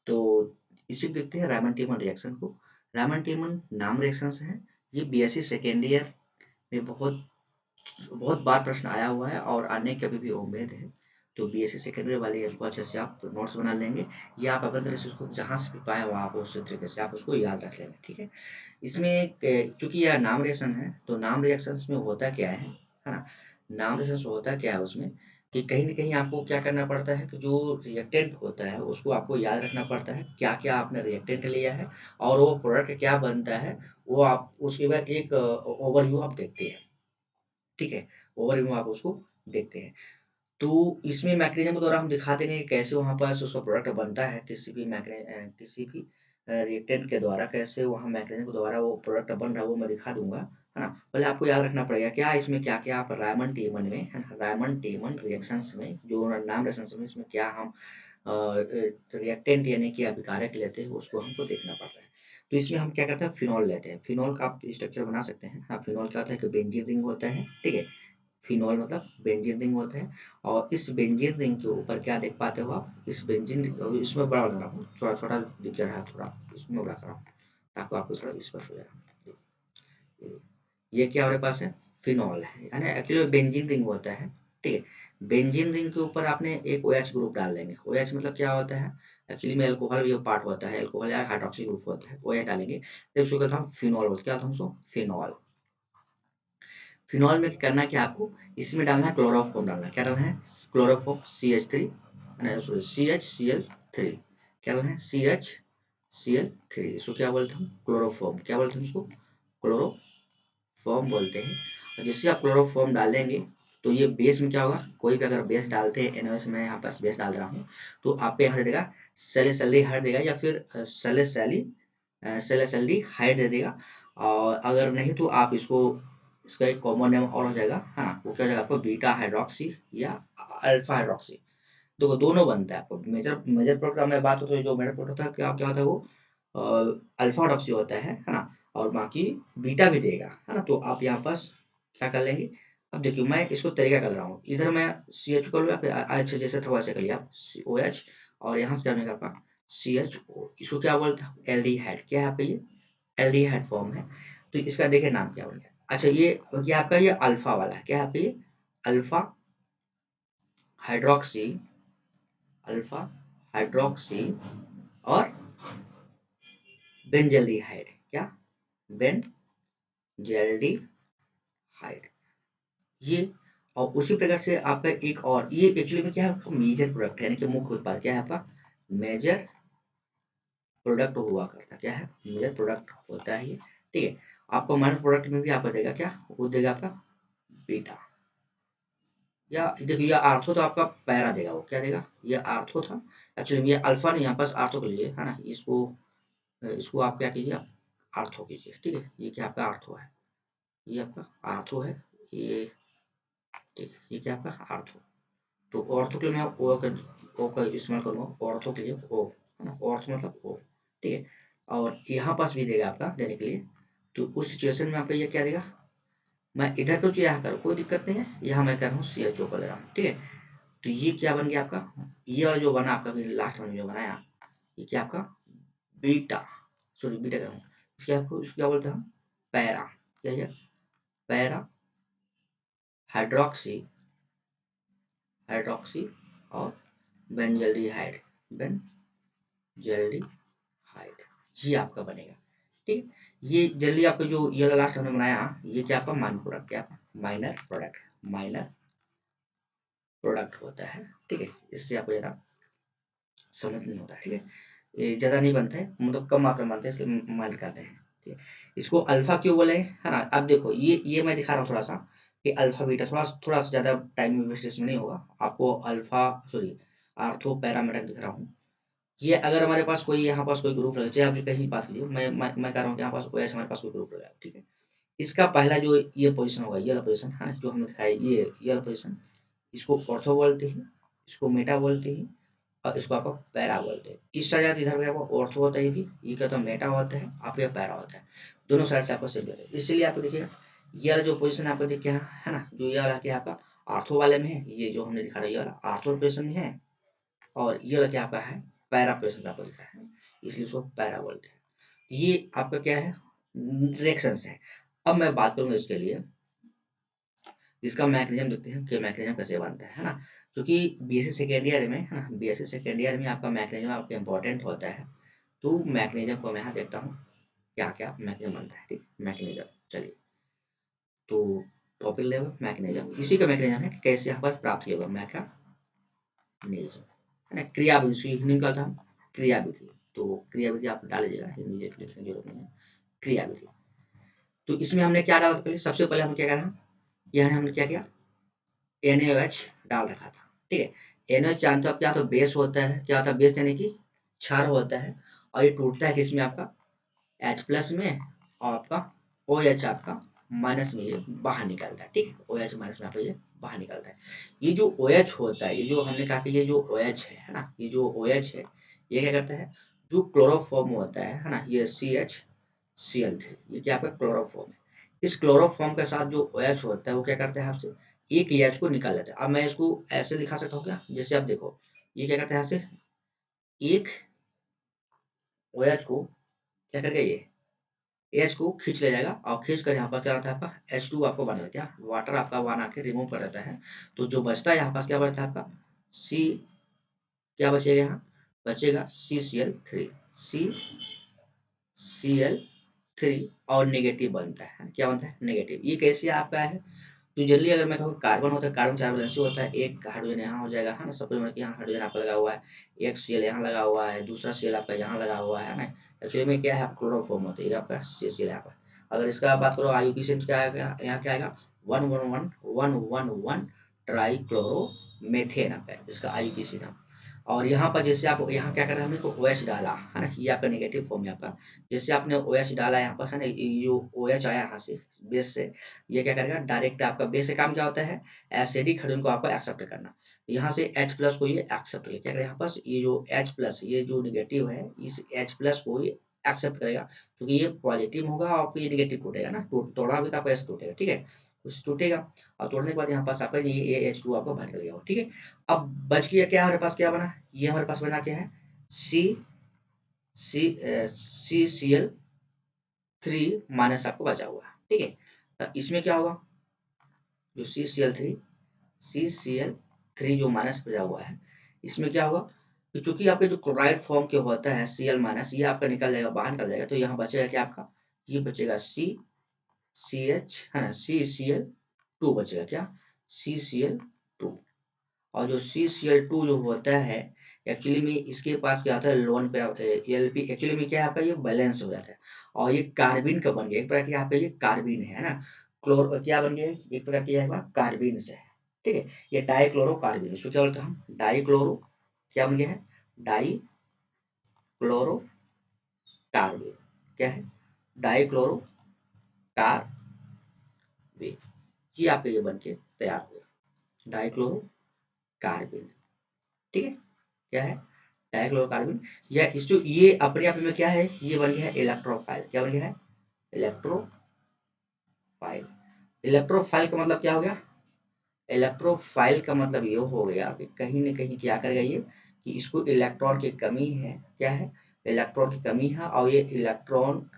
तो इसी को देखते हैं रायमन-टीमन रिएक्शन को। रायमन-टीमन नाम रिएक्शंस हैं, ये बीएससी सेकेंड ईयर में बहुत बहुत बार प्रश्न आया हुआ है और आने की अभी भी उम्मीद है। तो बीएससी सेकेंड ईयर वाले इसको अच्छे से आप नोट्स बना लेंगे या आप अपनी तरह से उसको जहाँ से भी पाएँ वहाँ आप उस तरीके से आप उसको याद रख लेंगे, ठीक है? इसमें चूँकि यह नाम रिएक्शन है, तो नाम रिएक्शंस में होता क्या है ना? नाम रिएक्शंस होता क्या है उसमें कि कहीं न कहीं आपको क्या करना पड़ता है कि जो रिएक्टेंट होता है, उसको आपको याद रखना पड़ता है, क्या-क्या आपने रिएक्टेंट लिया है और वो प्रोडक्ट क्या बनता है, वो आप उसके बाद एक ओवरव्यू आप देखते हैं, ठीक है? ओवरव्यू आप उसको देखते हैं। तो इसमें मैकेनिज़्म के द्वारा हम दिखा देंगे कि कैसे वहाँ पास उसका प्रोडक्ट बनता है, किसी भी रिएक्टेंट के द्वारा कैसे वहाँ मैकेनिज़्म के द्वारा वो प्रोडक्ट बन रहा है, वो मैं दिखा दूँगा, है ना? पहले आपको याद रखना पड़ेगा क्या इसमें क्या-क्या आप रायमन-टेबल में, है ना? रायमन-टेबल रिएक्शंस में जो नाम रिएक्शंस में इसमें क्या हम रिएक्टेंट यानी कि अभिकारक लेते हैं, उसको हमको देखना पड़ता है। तो इसमें हम क्या करते हैं, फिनॉल लेते हैं। फिनॉल का आप स्ट्रक्चर बना सकते हैं। हाँ, फिनॉल क्या होता है कि बेंजीन रिंग होता है, ठीक है? फिनॉल मतलब बेंजीन रिंग होता है और इस बेंजीन रिंग के ऊपर क्या देख पाते हो आप, इस बेंजीन इसमें बड़ा बना रहा हूँ, थोड़ा-थोड़ा दिख रहा है थोड़ा, इसमें बड़ा कर रहा हूँ, ताकि आपको थोड़ा स्पष्ट हो जाए। ये क्या हमारे पास है? फिनॉल है ना? एक्चुअली बेंजीन रिंग होता है, ठीक है? बेंजीन रिंग के ऊपर आपने एक ओएच ग्रुप डाल देंगे। ओएच मतलब क्या होता है? एक्चुअली में अल्कोहल भी पार्ट होता है, अल्कोहल या हाइड्रॉक्सी ग्रुप होता है, ओएच डालेंगे, तो उसको कहते हैं हम फिनॉल बोलते हैं। क्या होता है उसको? फिनॉल। फिनॉल में करना है क्या आपको? इसमें डालना है क्लोरोफॉर्म डालना है। क्या डालना है? क्लोरोफॉर्म CH3 नहीं सॉरी CHCl3 क्या डालना है? CHCl3 इसको क्या बोलते हैं? क्लोरोफॉर्म। क्या बोलते हैं इसको? क्लोरोफॉर्म बोलते हैं। और जैसे आप क्लोरोफॉर्म डालेंगे तो ये बेस में क्या होगा? कोई भी अगर बेस डालते हैं NaOH मैं यहाँ पास बेस डाल रहा हूँ, तो आपको यहाँ दे देगा सैलिसल्डिहाइड देगा या फिर सैलिसल्डिहाइड दे देगा। और अगर नहीं तो आप इसका एक कॉमन नेम और हो जाएगा, हाँ, वो क्या हो जाएगा आपको बीटा हाइड्रॉक्सी या अल्फा हाइड्रॉक्सी। देखो दोनों बनता है आपको मेजर मेजर प्रोडक्ट में बात होती है, जो मेजर प्रोडक्ट होता है क्या क्या होता है वो अल्फा हाइड्रॉक्सी होता है ना? और बाकी बीटा भी देगा, है ना? तो आप यहाँ पास क्या कर लेंगे? अब देखिए मैं इसको तरीका कर रहा हूँ, इधर मैं CH कर लूँ या फिर अच्छा जैसे था वैसे कर लिया आप OH और यहाँ से क्या बनेगा आपका CHO। इसको क्या बोलते हैं? एल्डिहाइड। क्या है आपका ये? एल्डिहाइड फॉर्म है। तो इसका देखिए नाम क्या बन गया। अच्छा ये आपका ये अल्फा वाला है। क्या है आपका ये? अल्फा हाइड्रॉक्सी, अल्फा हाइड्रॉक्सी और बेंजल्डिहाइड। क्या? बेंजल्डिहाइड। ये और उसी प्रकार से आपका एक और ये एक्चुअली में क्या है आपका मेजर प्रोडक्ट है, यानी कि मुख्य उत्पाद क्या है आपका? मेजर प्रोडक्ट हुआ करता क्या है? मेजर प्रोडक्ट होता है ये, ठीक है? आपको माइनर प्रोडक्ट में भी आपको देगा क्या? वो देगा आपका बीटा। या देखिए ये आर्थो तो आपका पैरा देगा, वो क्या देगा? ये आर्थो था, एक्चुअली ये अल्फा नहीं, यहाँ पास आर्थो के लिए है ना? इसको आप क्या कीजिए, आप आर्थो कीजिए, ठीक है? ये क्या आपका आर्थो है, ये आपका आर्थो है, ये ठीक है, ये क्या आपका आर्थो। तो ऑर्थो के लिए मैं ओ का इस्तेमाल करूँगा, ऑर्थो के लिए ओ, है ना? ऑर्थ मतलब ओ, ठीक है? और यहाँ पास भी देगा आपका देने के लिए, तो उस सिचुएशन में आपका ये क्या देगा? मैं इधर करूँ चाहे यहाँ करूँ कोई दिक्कत नहीं है, यहाँ मैं कर रहा हूँ CHO कर ले रहा हूँ, ठीक है? तो ये क्या बन गया आपका? ये वाला जो बना आपका अभी लास्ट में जो बनाया, ये क्या आपका? बीटा, सॉरी बीटा कह रहा हूँ। इसको क्या बोलते हैं हम? पैरा। क्या है? पैरा हाइड्रॉक्सी, हाइड्रॉक्सी और बेंजल्डिहाइड, बेंजल्डिहाइड, ये आपका बनेगा, ठीक है? ये जनरली आपका जो ये वाला लास्ट हमने बनाया, ये क्या आपका माइनर प्रोडक्ट, क्या माइनर प्रोडक्ट, माइनर प्रोडक्ट होता है, ठीक है? इससे आपको ज़्यादा सहूलियत नहीं होता है, ठीक है? ये ज़्यादा नहीं बनता है, मतलब कम मात्रा में बनता है, इसलिए माइनर कहते हैं, ठीक है? इसको अल्फा क्यों बोले, है ना? अब देखो ये मैं दिखा रहा हूँ थोड़ा सा कि अल्फा बीटा थोड़ा थोड़ा सा ज़्यादा टाइम में वेस्ट इसमें नहीं होगा। आपको अल्फा सॉरी आर्थो पैरामीटर दिख रहा हूँ। ये अगर हमारे पास कोई यहाँ पास कोई ग्रुप रहे, चाहे आप कहीं बात लीजिए, मैं कह रहा हूँ कि यहाँ पास OH हमारे पास कोई ग्रुप रहेगा, ठीक है? इसका पहला जो ये पोजीशन होगा, ये वाला पोजीशन है ना, जो हमने दिखाया ये वाला पोजीशन, इसको ऑर्थो बोलते हैं, इसको मेटा बोलते हैं और इसको आपको पैरा बोलते हैं। इस साइड इधर पे आपको ऑर्थो होता है, ये क्या होता है? मेटा होता है, आपका पैरा होता है। दोनों साइड से आपको सेम होता है। इसलिए आपको देखिएगा ये वाला जो पोजीशन आपको देखिए यहाँ है ना, जो ये वाला क्या आपका आर्थो वाले में है, ये जो हमने दिखा रहा है ये वाला आर्थो पोजीशन में है और ये वाला क्या आपका है? पैरा पोजीशन आपको दिखता है, इसलिए उसको पैरा बोलते हैं। ये आपका क्या है, रिएक्शंस है। अब मैं बात करूंगा इसके लिए, इसका मैकेनिज्म देखते हैं कि मैकेनिज्म कैसे बनता है ना। क्योंकि बीएससी सेकेंड ईयर में है ना, बीएससी सेकेंड ईयर में आपका मैकेनिज्म आपका इंपॉर्टेंट होता है। तो मैकेनिज्म को मैं यहाँ देखता हूँ क्या क्या मैकेनिज्म बनता है। ठीक, मैकेनिज्म चलिए, तो टॉपिक लेवल मैकेनिज्म, इसी का मैकेनिज्म है कि कैसे यहाँ पर प्राप्त किया होगा मैकेनिज्म है ना। क्रियाविधि हिंदी में कहता हूँ क्रियाविधि, तो क्रियाविधि आप डाल लीजिएगा, हिंदी लिखने की जरूरत नहीं है, क्रियाविधि। तो इसमें हमने क्या डाला था पहले, सबसे पहले हम क्या करा, यहाँ हमने क्या किया, NaOH डाल रखा था। ठीक है, NaOH जानते हो आप क्या, तो बेस होता है, क्या होता है बेस यानी कि क्षार होता है, और ये टूटता है किसमें आपका H प्लस में, और आपका OH आपका माइनस में ये बाहर निकलता है। ठीक है, OH माइनस में आपका ये बाहर निकलता है। ये जो OH होता है, ये जो हमने कहा कि ये जो OH है ना, ये जो OH है ये क्या करता है, जो क्लोरोफॉर्म होता है ना, ये CH Cl3, ये क्या आपका क्लोरोफॉर्म है। इस क्लोरोफॉर्म के साथ जो OH होता है वो क्या करता है आपसे एक एच को निकाल लेता है। अब मैं इसको ऐसे लिखा सकता हूँ क्या, जैसे आप देखो ये क्या करता है, यहाँ से एक OH को क्या करके ये एच को खींच ले जाएगा, और खींच कर यहाँ पर क्या रहता है आपका H2 आपको बना देता है, वाटर आपका बना के रिमूव कर देता है। तो जो बचता है यहाँ पास क्या बचता है आपका सी, क्या बचेगा यहाँ, बचेगा CCl3, CCl3, और नेगेटिव बनता है, क्या बनता है नेगेटिव। ये कैसे आपका है, तो जनरली अगर मैं कहूँ कार्बन होता है, कार्बन 4 वैलेंसी होता है, एक हाइड्रोजन यहाँ हो जाएगा है ना, सपोज मतलब यहाँ हाइड्रोजन आपका लगा हुआ है, एक Cl यहाँ लगा हुआ है, दूसरा Cl आपका यहाँ लगा हुआ है ना। एक्चुअली में क्या है, आप क्लोरोफॉर्म होते हैं आपका CCl यहाँ पर। अगर इसका बात करो IUPAC क्या आएगा, यहाँ क्या आएगा 111 ट्राई क्लोरो मेथेन आपका है इसका IUPAC नाम। और यहाँ पर जैसे आप यहाँ क्या कर रहे हैं, हमने इसको OH डाला है ना, ये आपका नेगेटिव फॉर्म है आपका। जैसे आपने OH डाला यहाँ पर है ना, ये जो OH आया यहाँ से बेस से, ये क्या करेगा डायरेक्ट आपका बेस का काम क्या होता है, एसिडिक हाइड्रोजन को आपको एक्सेप्ट करना। यहाँ से H प्लस को ये एक्सेप्ट करेगा, क्या करेगा यहाँ पास ये जो H प्लस ये जो नेगेटिव है, इस H प्लस को ये एक्सेप्ट करेगा, क्योंकि ये पॉजिटिव होगा और आपको ये नेगेटिव टूटेगा ना, तोड़ा भी तो आपका ऐसे टूटेगा। ठीक है, कुछ टूटेगा, और तोड़ने के बाद यहाँ पास आपका ये H2 आपको बाहर निकल गया। ठीक है, अब बच गया क्या हमारे पास, क्या बना, ये हमारे पास बना क्या है सी CCl3 माइनस आपको बचा हुआ है। ठीक है, तो इसमें क्या होगा, जो CCl3 जो माइनस बचा हुआ है, इसमें क्या होगा कि चूंकि आपके जो क्लोराइड फॉर्म के होता है Cl माइनस, ये आपका निकल जाएगा, बाहर निकल जाएगा, तो यहाँ बचेगा क्या आपका, ये बचेगा CH है ना, CCl2 बचेगा, क्या CCl2। और जो CCl2 जो होता है, एक्चुअली में इसके पास क्या होता है लोन पे LP, एक्चुअली में क्या है आपका ये बैलेंस हो जाता है, और ये कार्बिन का बन गया, एक प्रकार की आपका ये कार्बिन है ना, क्लोर क्या बन गया, एक प्रकार की आपका कार्बिन से है। ठीक है, ये डाइक्लोरो कार्बिन, इसको क्या बोलते हैं हम, डाइक्लोरो, क्या बन गया है डाइक्लोरो कार्बिन, क्या है डाइक्लोरो कार्बिन, ये आपका ये बन के तैयार हुआ डाइक्लोरो कार्बिन। ठीक है, क्या है डाइक्लोरोकार्बन, या इस जो ये अपने आप में क्या है, ये बन गया है इलेक्ट्रोफाइल, क्या बन गया है इलेक्ट्रोफाइल। इलेक्ट्रोफाइल का मतलब क्या हो गया, इलेक्ट्रोफाइल का मतलब ये हो गया कि कहीं ना कहीं क्या करेगा ये, कि इसको इलेक्ट्रॉन की कमी है, क्या है इलेक्ट्रॉन की कमी है, और ये इलेक्ट्रॉन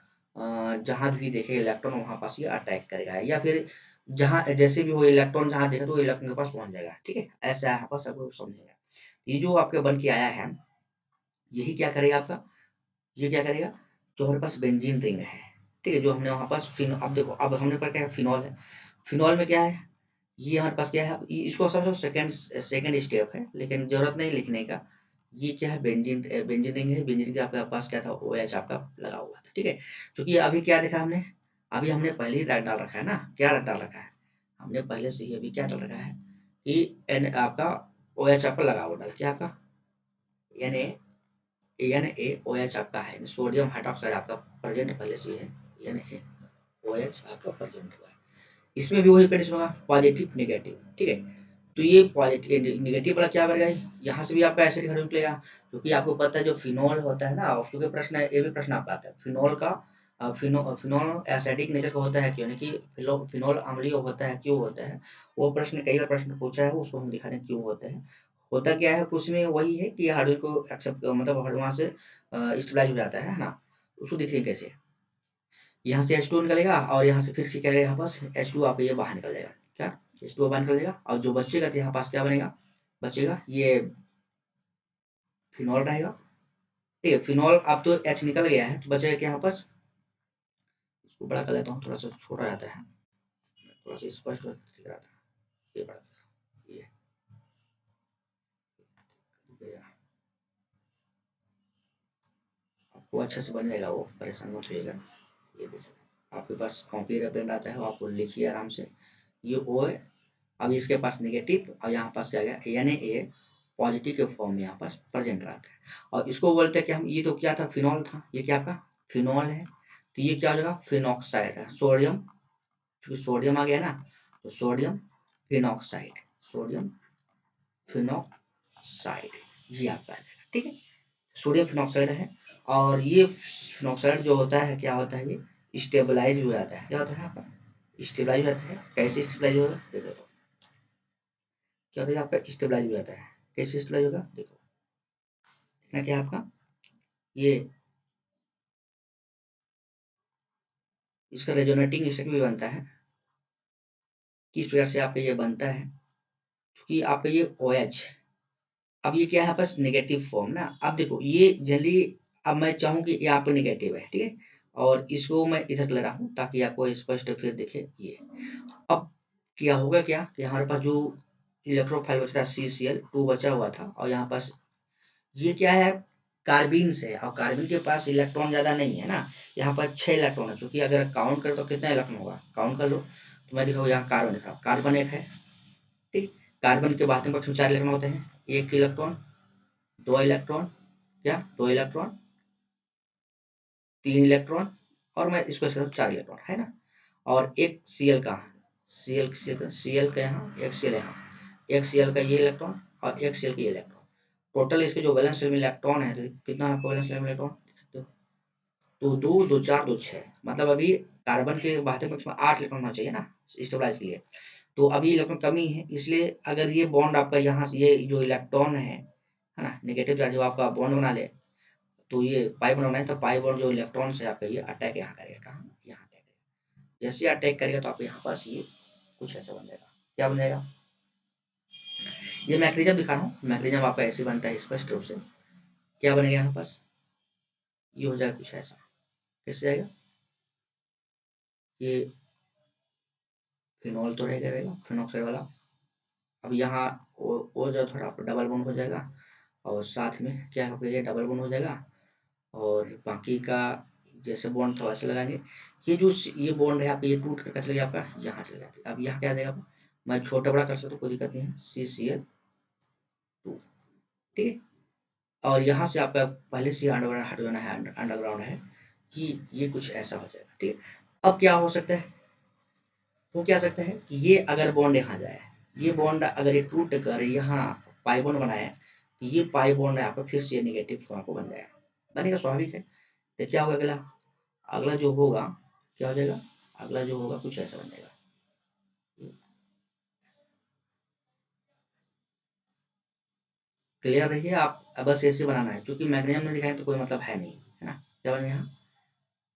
जहां भी देखे इलेक्ट्रॉन वहां पास ये अटैक करेगा, या फिर जहां जैसे भी वो इलेक्ट्रॉन जहां देखे तो इलेक्ट्रॉन के पास पहुंच जाएगा। ठीक है, ऐसा यहाँ पर सब समझेगा। ये जो आपके बन के आया है, यही क्या करेगा आपका, ये क्या करेगा, जो हमारे पास बेंजीन रिंग है, ठीक है, जो हमने वहां पास फिनॉल, अब देखो अब हमने पढ़ा क्या फिनॉल है, फिनॉल में क्या है, ये हमारे पास क्या है, इसको समझो सेकंड सेकंड स्टेप है, लेकिन जरूरत नहीं लिखने का। ये क्या है बेंजीन, बेंजीन रिंग है, बेंजीन के आपके पास क्या था OH आपका लगा हुआ था। ठीक है, क्योंकि अभी क्या देखा हमने, अभी हमने पहले ही डाल रखा है ना, क्या डाल रखा है हमने पहले से ही, अभी क्या डाल रखा है कि एन आपका OH आपका लगा हुआ डाल, क्या आपका NaOH आपका है, सोडियम हाइड्रोक्साइड आपका प्रेजेंट पहले से है, NaOH आपका प्रेजेंट हुआ है। इसमें भी वही कंडीशन होगा पॉजिटिव नेगेटिव। ठीक है, तो ये पॉजिटिव नेगेटिव वाला क्या करेगा, यहाँ से भी आपका एसिड हाइड्रोजन निकलेगा, क्योंकि आपको पता है जो फिनॉल होता है ना, और क्योंकि प्रश्न है, ये भी प्रश्न आपका आता है फिनॉल का, फिनॉल एसिडिक नेचर का होता है क्यों, यानी कि फिनॉल अम्लीय होता है क्यों होता है, वो प्रश्न कई बार प्रश्न पूछा है, उसको हम दिखा दें क्यों होता है। होता क्या है, कुछ में वही है कि हार्डवेयर को एक्सेप्ट मतलब वहाँ से स्टेबलाइज हो जाता है ना। उसको देखिए कैसे यहाँ से H2 निकलेगा और यहाँ से फिर क्या करेगा, यहाँ पास H2 आपका ये बाहर निकल जाएगा, क्या H2 बाहर निकल जाएगा और जो बचेगा तो यहाँ पास क्या बनेगा, बचेगा ये फिनॉल रहेगा। ठीक है, फिनॉल अब तो H निकल गया है तो बचेगा क्या यहाँ पास, इसको बड़ा कर देता हूँ, थोड़ा सा छोटा जाता है, थोड़ा सा स्पष्ट दिख रहा था, ये बड़ा ये आपको अच्छा से बन जाएगा, वो परेशान मत होइएगा। ये देखिए आपके पास कॉपी पेन आता है, आपको लिखिए आराम से, ये O है, अब इसके पास नेगेटिव और यहाँ पास क्या गया Na पॉजिटिव के फॉर्म में यहाँ पास प्रेजेंट रहता है। और इसको बोलते हैं कि हम, ये तो क्या था, फिनॉल था, ये क्या था, फिनॉल है, तो ये क्या हो जाएगा, फिनॉक्साइड है, सोडियम, क्योंकि सोडियम आ गया ना, तो सोडियम फिनॉक्साइड, सोडियम फिनॉक्साइड, ये आपका आ जाएगा। ठीक है, सोडियम फिनॉक्साइड है, और ये फिनॉक्साइड जो होता है क्या होता है, ये स्टेबलाइज हो जाता है, क्या होता है आपका, स्टेबलाइज हो जाता है। कैसे स्टेबलाइज होगा देखो, तो क्या होता है आपका, स्टेबलाइज हो जाता है, कैसे स्टेबलाइज होगा देखो, देखना क्या है आपका, ये इसका रेजोनेटिंग स्ट्रक्चर भी बनता है, किस प्रकार से आपका ये बनता है, क्योंकि आपका ये OH, अब ये क्या है बस नेगेटिव फॉर्म ना, अब देखो ये जनरली, अब मैं चाहूँ कि ये आपका नेगेटिव है, ठीक है, और इसको मैं इधर ले रहा हूँ ताकि आपको स्पष्ट फिर दिखे ये। अब क्या होगा, क्या कि हमारे पास जो इलेक्ट्रोफाइल बचा था CCl2 बचा हुआ था, और यहाँ पास ये क्या है, कार्बिन से, और कार्बिन के पास इलेक्ट्रॉन ज्यादा नहीं है ना, यहाँ पर 6 इलेक्ट्रॉन है, क्योंकि अगर काउंट करें तो कितना इलेक्ट्रॉन होगा, काउंट कर लो, तो मैं दिखाऊँ यहाँ कार्बन दिखा, कार्बन एक है, ठीक, कार्बन के बाद में 4 इलेक्ट्रॉन होते हैं, एक इलेक्ट्रॉन, 2 इलेक्ट्रॉन, क्या 2 इलेक्ट्रॉन, 3 इलेक्ट्रॉन, और मैं इसको सिर्फ 4 इलेक्ट्रॉन है ना, और एक Cl का, Cl का यहाँ, एक Cl यहाँ, एक Cl का ये इलेक्ट्रॉन और एक Cl का ये इलेक्ट्रॉन, टोटल इसके जो वैलेंस शेल में इलेक्ट्रॉन है, तो कितना है वैलेंस शेल में इलेक्ट्रॉन, तो 2 2 4 2 6, मतलब अभी कार्बन के बाहर पक्ष में 8 इलेक्ट्रॉन होना चाहिए ना स्टेबलाइज के लिए, तो अभी इलेक्ट्रॉन कमी है, इसलिए अगर ये बॉन्ड आपका यहाँ से, ये जो इलेक्ट्रॉन है ना, नेगेटिव चार्ज जो आपका बॉन्ड बना ले, तो ये पाई बॉन्ड बनाए, तो पाई बॉन्ड जो इलेक्ट्रॉन से आपका ये अटैक यहाँ करेगा, कहाँ यहाँ अटैक करेगा, जैसे अटैक करेगा तो आपके यहाँ पास ये कुछ ऐसा बन जाएगा, क्या बन जाएगा, ये मैग्नीशियम दिखा रहा हूँ, मैग्नीशियम आपका ऐसे बनता है स्पष्ट रूप से, क्या बनेगा यहाँ पास, ये हो जाएगा कुछ ऐसा, कैसे जाएगा, ये फिनॉल तो रहेगा फिनॉक्साइड वाला, अब यहाँ ओ जो थोड़ा डबल बॉन्ड हो जाएगा, और साथ में क्या होगा, ये डबल बॉन्ड हो जाएगा, और बाकी का जैसे बॉन्ड था वैसे लगाएंगे, ये जो ये बॉन्ड है आपका, ये टूट कर चला गया आपका, यहाँ चला जाता है, अब यहाँ क्या आ जाएगा, मैं छोटा बड़ा कर सकता हूँ, कोई दिक्कत नहीं है, CCl2, ठीक है, और यहाँ से आपका पहले से अंडरग्राउंड हट जाना है, अंडरग्राउंड है, कि ये कुछ ऐसा हो जाएगा, ठीक है। अब क्या हो सकता है, वो क्या सकता है कि ये अगर बॉन्ड यहाँ जाए, ये बॉन्ड अगर ये टूट कर यहाँ पाई बॉन्ड बनाए, तो ये पाई बॉन्ड है आपका फिर से नेगेटिव फॉर्म को बन जाएगा, बनेगा, स्वाभाविक है। तो क्या होगा अगला, अगला जो होगा क्या हो जाएगा, अगला जो होगा कुछ ऐसा बन जाएगा, क्लियर रहिए आप, अब बस ऐसे बनाना है, क्योंकि मैग्नीशियम ने दिखाया तो कोई मतलब है नहीं, है ना, क्या बन यहाँ,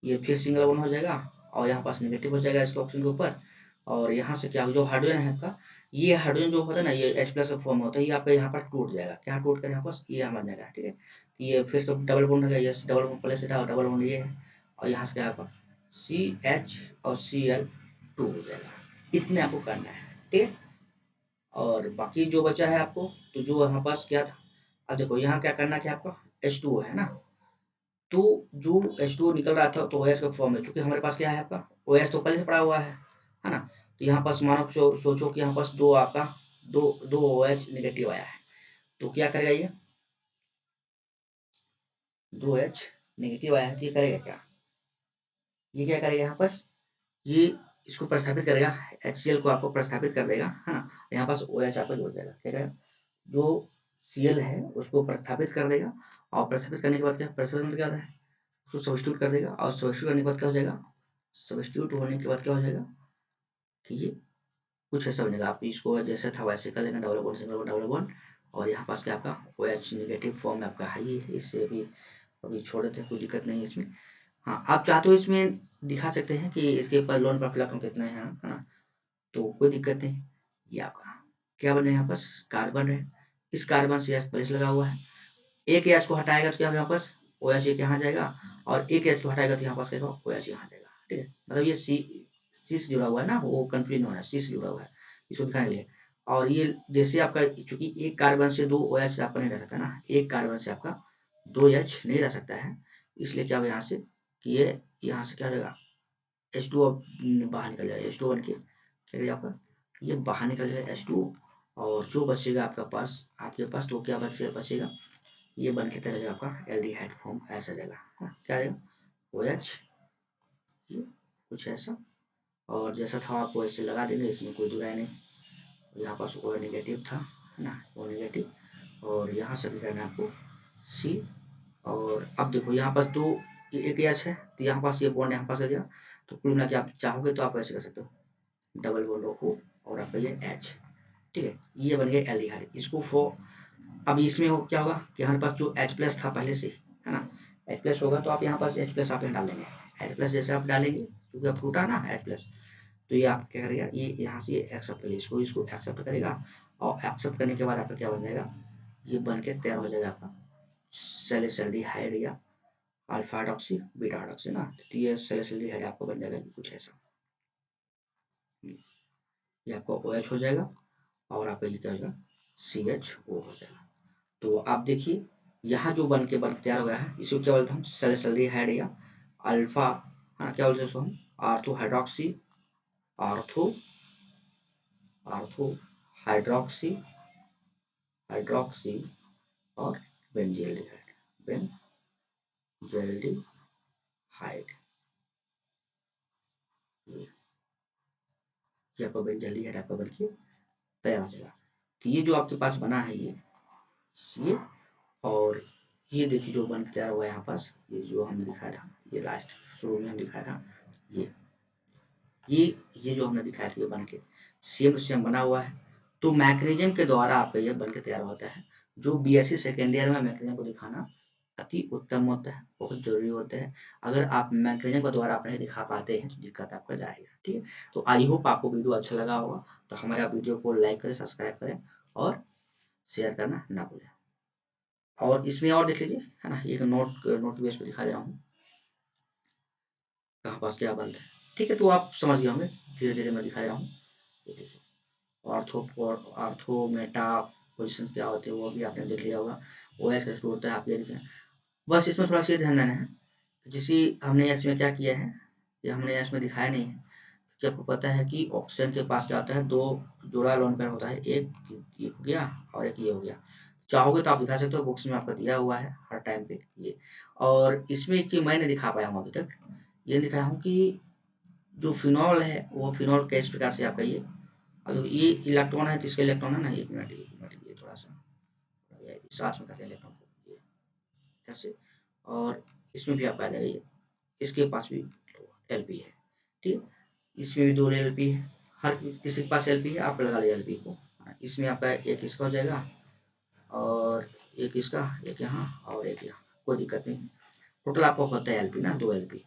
ये फिर सिंगल बॉन्ड हो जाएगा, और यहाँ पास नेगेटिव हो जाएगा इसके ऑप्शन के ऊपर, और यहाँ से क्या जो हाइड्रोजन है आपका, ये हाइड्रोजन जो होता है ना, ये H+ का फॉर्म होता है, ये आपका यहाँ पर टूट जाएगा, क्या टूट कर यहाँ पास ये यहाँ बन जाएगा, ठीक है, तो ये फिर से डबल बॉन्ड हो गया, ये double bond plus double bond ये है, और यहाँ से क्या आपका CH और Cl2 हो जाएगा, इतने आपको करना है, ठीक है, और बाकी जो बचा है आपको, तो जो यहाँ पास क्या था, अब देखो यहाँ क्या करना क्या आपको, H2O है ना, तो जो H2O निकल रहा था तो OH का फॉर्म है, क्योंकि हमारे पास क्या है आपका OH तो पहले से पड़ा हुआ है ना, तो यहाँ पास मानो सोचो कि यहाँ पास दो आपका दो दो OH नेगेटिव आया है, तो क्या करेगा ये, 2H नेगेटिव आया है, तो ये करेगा क्या, ये क्या करेगा यहाँ पास, ये इसको प्रस्थापित करेगा, HCl को आपको प्रस्थापित कर देगा, है ना, यहाँ पास OH आपका जुड़ जाएगा, क्या करेगा, जो Cl है उसको प्रस्थापित कर देगा, और प्रस्थापित करने के बाद क्या, प्रस्थापित मतलब क्या होता है, उसको सब्स्टिट्यूट कर देगा, और सब्स्टिट्यूट करने के बाद क्या हो जाएगा, सब्स्टिट्यूट होने के बाद क्या हो जाएगा कि ये कुछ ऐसा बनेगा, आप इसको जैसे था वैसे कर लेना, double bond single bond double bond, और यहाँ पास क्या आपका OH नेगेटिव फॉर्म में आपका हाई है, इससे भी अभी छोड़ देते हैं, कोई दिक्कत नहीं है इसमें। हाँ, आप चाहते हो इसमें दिखा सकते हैं कि इसके ऊपर लोन पर इलेक्ट्रॉन कितना है, है ना, तो कोई दिक्कत नहीं। ये आपका क्या बने यहाँ पास कार्बन है, इस कार्बन से H प्लस लगा हुआ है, एक H को हटाएगा तो क्या होगा यहाँ पास OH एक यहाँ जाएगा, और एक H को हटाएगा तो यहाँ पास क्या होगा OH यहाँ जाएगा। ठीक है, मतलब ये सी से जुड़ा हुआ है ना, वो कंफ्यूज नहीं होना, सी से जुड़ा हुआ है, इसको दिखाने के लिए। और ये जैसे आपका चूंकि एक कार्बन से 2 OH आपका नहीं रह सकता ना, एक कार्बन से आपका 2 H नहीं रह सकता है, इसलिए क्या होगा यहाँ से कि ये यहाँ से क्या हो जाएगा H2 बाहर निकल जाएगा, H2 बन के क्या करेगा आपका ये बाहर निकल जाएगा H2, और जो बचेगा आपके पास तो क्या बचेगा ये बन के चला जाएगा आपका एल्डिहाइड फॉर्म, ऐसा जाएगा। हाँ, क्या रहेगा OH, ये कुछ ऐसा, और जैसा था आपको ऐसे लगा देंगे, इसमें कोई दुराई नहीं। यहाँ पास O नेगेटिव था, है ना, O नेगेटिव, और यहाँ से भी करना है आपको C। और अब देखो यहाँ पास दो एक H है, तो यहाँ पास ये बॉन्ड यहाँ पास आ गया, तो कुल मिला के आप चाहोगे तो आप ऐसे कर सकते हो, डबल बॉन्ड O और आपका ये H। ठीक है, ये बन गया एल्डिहाइड। इसको अब इसमें हो क्या होगा कि हमारे पास जो H प्लस था पहले से, है ना, H प्लस होगा तो आप यहाँ पास H प्लस आप यहाँ डाल देंगे, H प्लस जैसे आप डालेंगे क्योंकि आप टूटा ना H प्लस, तो ये आप क्या करेगा ये यहाँ से एक्सेप्ट करेगा, इसको एक्सेप्ट करेगा, और एक्सेप्ट करने के बाद आपका क्या बन जाएगा, ये बन के तैयार हो जाएगा आपका सैलिसिल्डिहाइड या अल्फा हाइड्रोक्सी बीटा हाइड्रोक्सी ना, तो ये सैलिसिल्डिहाइड आपको बन जाएगा कुछ ऐसा, ये आपको OH हो जाएगा, और आपका ये क्या हो जाएगा CHO हो जाएगा। तो आप देखिए यहाँ जो बन के तैयार हो गया है, इसको क्या बोलते हैं हम सैलिसिल्डिहाइड या अल्फा, हाँ क्या बोलते हैं इसको हम ortho hydroxy, ortho ortho hydroxy hydroxy और बेंजील्डिहाइड बेंजील्डिहाइड, ये आपका बेंजील्डिहाइड आपका बन के तैयार हो जाएगा। तो ये जो आपके पास बना है ये और ये देखिए जो बन के तैयार हुआ है यहाँ पास, ये जो हमने दिखाया था, ये लास्ट शुरू में हमने दिखाया था, ये ये ये जो हमने दिखाया था ये बन के सेम टू सेम बना हुआ है। तो मैकेनिज्म के द्वारा आपका ये बन के तैयार होता है। जो BSc सेकेंड ईयर में मैकेनिज्म को दिखाना अति उत्तम होता है, बहुत जरूरी होता है। अगर आप मैकेनिज्म के द्वारा आप नहीं दिखा पाते हैं तो दिक्कत आपका जाएगा। ठीक है, तो आई होप आपको वीडियो अच्छा लगा होगा, तो हमारे वीडियो को लाइक करें, सब्सक्राइब करें और शेयर करना ना भूलें। और इसमें और देख लीजिए, है ना, एक नोट बेस पे दिखा दे रहा हूँ कहाँ पास क्या बनता है। ठीक है, तो आप समझ गए होंगे, धीरे धीरे मैं दिखा रहा हूँ। ये देखिए आर्थो मेटा पोजिशन क्या होते हैं वो भी आपने देख लिया होगा, OH कैसे होता है आप ये देखें। बस इसमें थोड़ा सा ध्यान देना है, जैसे हमने इसमें क्या किया है, ये हमने इसमें दिखाया नहीं है कि आपको पता है कि ऑक्सीजन के पास क्या होता है, दो जोड़ा लोन पेयर होता है, एक हो गया और एक ये हो गया। चाहोगे तो आप दिखा सकते हो, बुक्स में आपका दिया हुआ है हर टाइम पे ये। और इसमें एक चीज मैं नहीं दिखा पाया हूँ अभी तक, ये दिखाया हूँ कि जो फिनॉल है वो फिनॉल किस प्रकार से आपका ये, अब ये इलेक्ट्रॉन है तो इसका इलेक्ट्रॉन है ना, एक मिनट ये थोड़ा सा साथ में करते हैं इलेक्ट्रॉन को, ये ऐसे, और इसमें भी आपका आ जाएगा ये, इसके पास भी LP है। ठीक, इसमें भी 2 LP है, हर किसी के पास LP है, आप लगा लीजिए LP को। इसमें आपका एक इसका हो जाएगा, और एक इसका, एक यहाँ और एक यहाँ, कोई दिक्कत नहीं। टोटल आपको होता है LP ना, 2 LP।